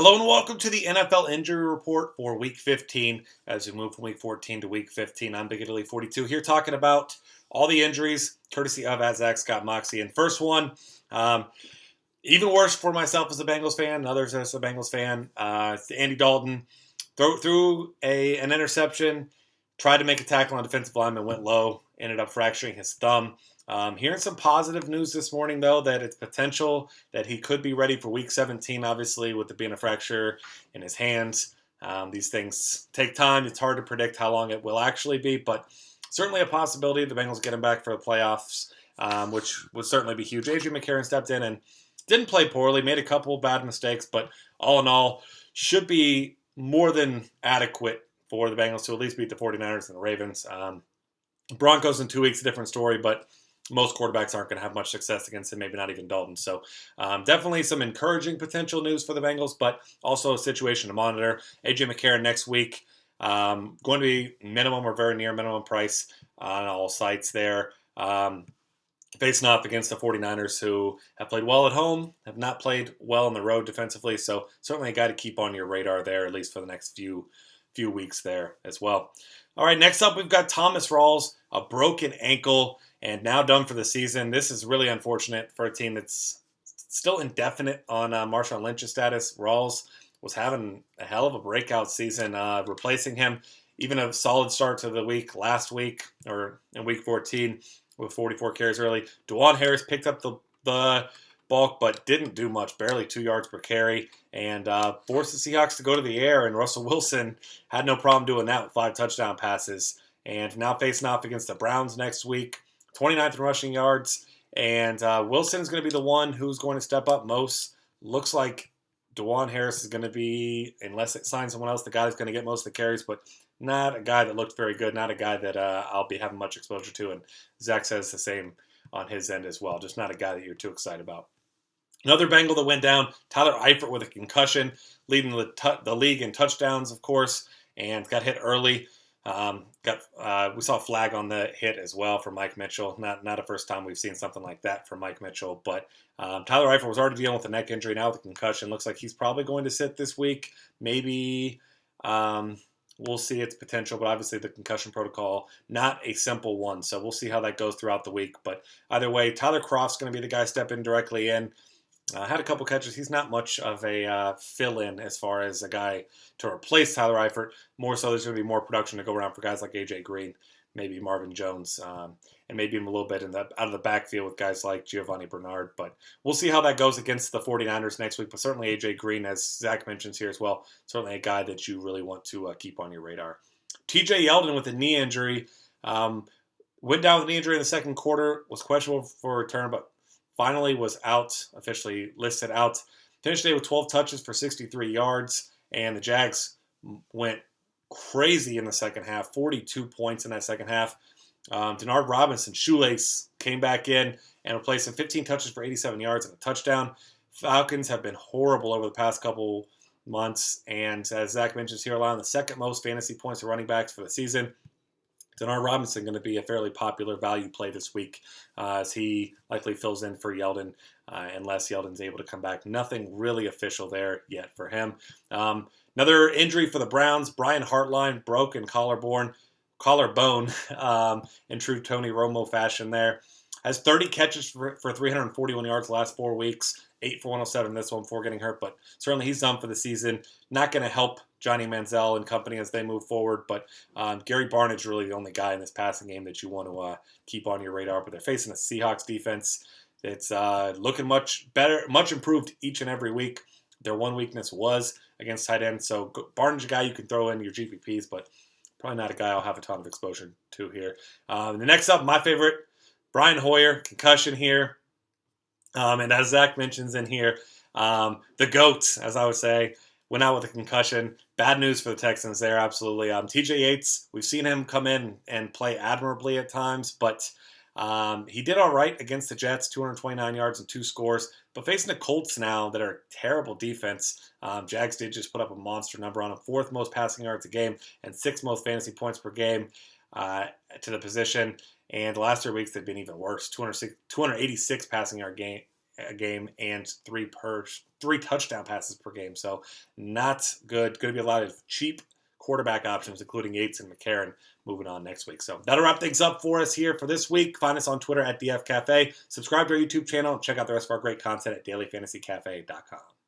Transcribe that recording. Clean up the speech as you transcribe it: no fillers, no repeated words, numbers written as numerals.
Hello and welcome to the NFL Injury Report for Week 15. As we move from Week 14 to Week 15, I'm Big Italy 42 here talking about all the injuries, courtesy of Zach Scott Moxie. And first one, even worse for myself as a Bengals fan and others as a Bengals fan, Andy Dalton threw an interception, tried to make a tackle on a defensive lineman, went low, ended up fracturing his thumb. Hearing some positive news this morning, though, that it's potential that he could be ready for Week 17, obviously, with it being a fracture in his hands. These things take time. It's hard to predict how long it will actually be, but certainly a possibility the Bengals get him back for the playoffs, which would certainly be huge. McCarron stepped in and didn't play poorly, made a couple bad mistakes, but all in all, should be more than adequate for the Bengals to at least beat the 49ers and the Ravens. Broncos in 2 weeks, a different story, but most quarterbacks aren't going to have much success against him, maybe not even Dalton. So definitely some encouraging potential news for the Bengals, but also a situation to monitor. McCarron next week, going to be minimum or very near minimum price on all sites there. Facing off against the 49ers, who have played well at home, have not played well on the road defensively. So certainly a guy to keep on your radar there, at least for the next few weeks there as well. All right, next up we've got Thomas Rawls, a broken ankle, and now done for the season. This is really unfortunate for a team that's still indefinite on Marshawn Lynch's status. Rawls was having a hell of a breakout season, replacing him. Even a solid start to the week last week, or in Week 14, with 44 carries early. DuJuan Harris picked up the bulk, but didn't do much, barely 2 yards per carry, and forced the Seahawks to go to the air, and Russell Wilson had no problem doing that with 5 touchdown passes. And now facing off against the Browns next week, 29th in rushing yards, and Wilson is going to be the one who's going to step up most. Looks like DuJuan Harris is going to be, unless it signs someone else, the guy that's going to get most of the carries, but not a guy that looked very good, not a guy that I'll be having much exposure to, and Zach says the same on his end as well. Just not a guy that you're too excited about. Another Bengal that went down, Tyler Eifert with a concussion, leading the league in touchdowns, of course, and got hit early. We saw a flag on the hit as well for Mike Mitchell. Not a first time we've seen something like that from Mike Mitchell, but Tyler Eifert was already dealing with a neck injury, now with a concussion. Looks like he's probably going to sit this week. Maybe we'll see its potential, but obviously the concussion protocol, not a simple one, so we'll see how that goes throughout the week. But either way, Tyler Kroft's going to be the guy stepping directly in. Had a couple catches. He's not much of a fill-in as far as a guy to replace Tyler Eifert. More so, there's going to be more production to go around for guys like A.J. Green, maybe Marvin Jones, and maybe even a little bit out of the backfield with guys like Giovanni Bernard. But we'll see how that goes against the 49ers next week. But certainly A.J. Green, as Zach mentions here as well, certainly a guy that you really want to keep on your radar. T.J. Yeldon with a knee injury. Went down with a knee injury in the second quarter, was questionable for a return, but finally was out, officially listed out. Finished the day with 12 touches for 63 yards, and the Jags went crazy in the second half, 42 points in that second half. Denard Robinson, shoelace, came back in and replaced him, 15 touches for 87 yards and a touchdown. Falcons have been horrible over the past couple months, and as Zach mentions here, allowing the second most fantasy points to running backs for the season. Denard Robinson going to be a fairly popular value play this week as he likely fills in for Yeldon unless Yeldon's able to come back. Nothing really official there yet for him. Another injury for the Browns. Brian Hartline, broken collarbone in true Tony Romo fashion there. Has 30 catches for 341 yards the last 4 weeks. 8 for 107 this one before getting hurt, but certainly he's done for the season. Not going to help Johnny Manziel and company as they move forward, but Gary Barnage's really the only guy in this passing game that you want to keep on your radar. But they're facing a Seahawks defense that's looking much better, much improved each and every week. Their one weakness was against tight ends, so Barnage a guy you can throw in your GPPs, but probably not a guy I'll have a ton of exposure to here. The next up, my favorite, Brian Hoyer, concussion here. And as Zach mentions in here, the GOAT, as I would say, went out with a concussion. Bad news for the Texans there, absolutely. TJ Yates, we've seen him come in and play admirably at times, but he did all right against the Jets, 229 yards and 2 scores. But facing the Colts now that are a terrible defense, Jags did just put up a monster number on him, 4th most passing yards a game and 6th most fantasy points per game to the position. And the last 3 weeks, they've been even worse. 286 passing yard a game and three touchdown passes per game. So not good. Going to be a lot of cheap quarterback options, including Yates and McCarron, moving on next week. So that'll wrap things up for us here for this week. Find us on Twitter at DF Cafe. Subscribe to our YouTube channel and check out the rest of our great content at dailyfantasycafe.com.